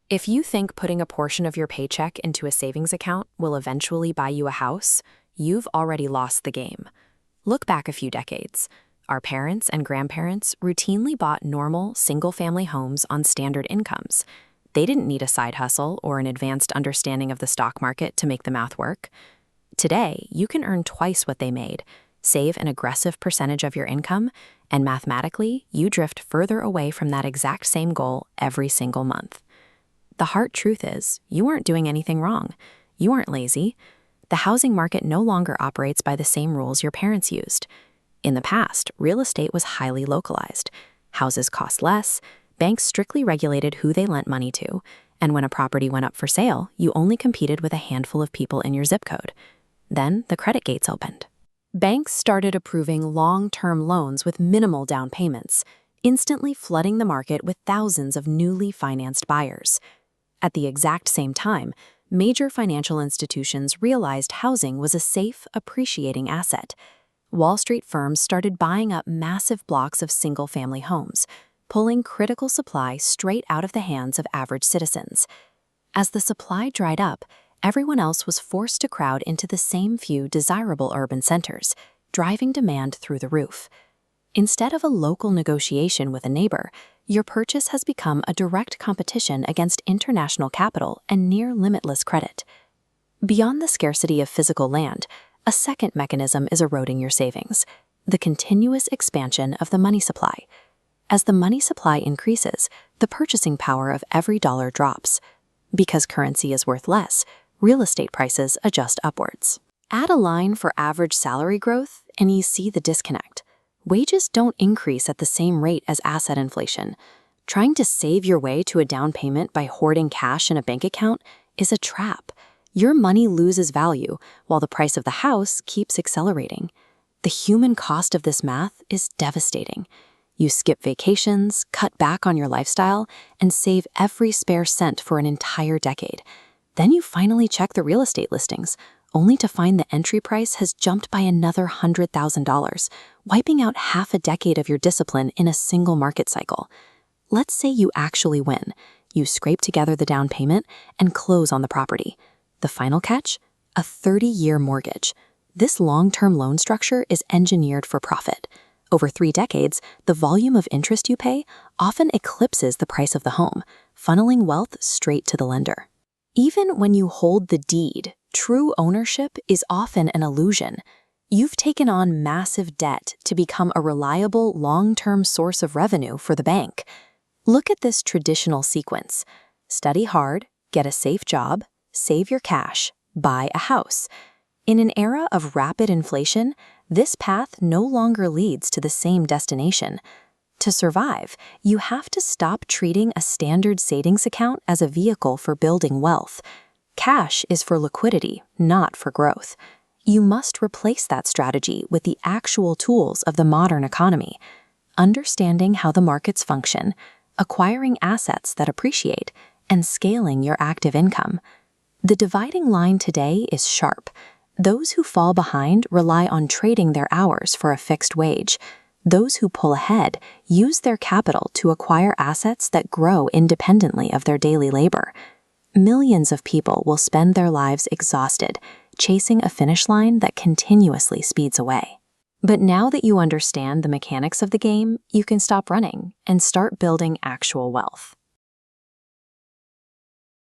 If you think putting a portion of your paycheck into a savings account will eventually buy you a house, you've already lost the game. Look back a few decades. Our parents and grandparents routinely bought normal, single-family homes on standard incomes. They didn't need a side hustle or an advanced understanding of the stock market to make the math work. Today, you can earn twice what they made, save an aggressive percentage of your income, and mathematically, you drift further away from that exact same goal every single month. The hard truth is, you aren't doing anything wrong. You aren't lazy. The housing market no longer operates by the same rules your parents used. In the past, real estate was highly localized. Houses cost less, banks strictly regulated who they lent money to, and when a property went up for sale, you only competed with a handful of people in your zip code. Then the credit gates opened. Banks started approving long-term loans with minimal down payments, instantly flooding the market with thousands of newly financed buyers. At the exact same time, major financial institutions realized housing was a safe, appreciating asset. Wall Street firms started buying up massive blocks of single-family homes, pulling critical supply straight out of the hands of average citizens. As the supply dried up, everyone else was forced to crowd into the same few desirable urban centers, driving demand through the roof. Instead of a local negotiation with a neighbor, your purchase has become a direct competition against international capital and near-limitless credit. Beyond the scarcity of physical land, a second mechanism is eroding your savings: the continuous expansion of the money supply. As the money supply increases, the purchasing power of every dollar drops. Because currency is worth less, real estate prices adjust upwards. Add a line for average salary growth, and you see the disconnect. Wages don't increase at the same rate as asset inflation. Trying to save your way to a down payment by hoarding cash in a bank account is a trap. Your money loses value while the price of the house keeps accelerating. The human cost of this math is devastating. You skip vacations, cut back on your lifestyle, and save every spare cent for an entire decade. Then you finally check the real estate listings, only to find the entry price has jumped by another $100,000, wiping out half a decade of your discipline in a single market cycle. Let's say you actually win. You scrape together the down payment and close on the property. The final catch? A 30-year mortgage. This long-term loan structure is engineered for profit. Over 3 decades, the volume of interest you pay often eclipses the price of the home, funneling wealth straight to the lender. Even when you hold the deed, true ownership is often an illusion. You've taken on massive debt to become a reliable, long-term source of revenue for the bank. Look at this traditional sequence: study hard, get a safe job, save your cash, buy a house. In an era of rapid inflation, this path no longer leads to the same destination. To survive, you have to stop treating a standard savings account as a vehicle for building wealth. Cash is for liquidity, not for growth. You must replace that strategy with the actual tools of the modern economy: understanding how the markets function, acquiring assets that appreciate, and scaling your active income. The dividing line today is sharp. Those who fall behind rely on trading their hours for a fixed wage. Those who pull ahead use their capital to acquire assets that grow independently of their daily labor. Millions of people will spend their lives exhausted, chasing a finish line that continuously speeds away. But now that you understand the mechanics of the game, you can stop running and start building actual wealth.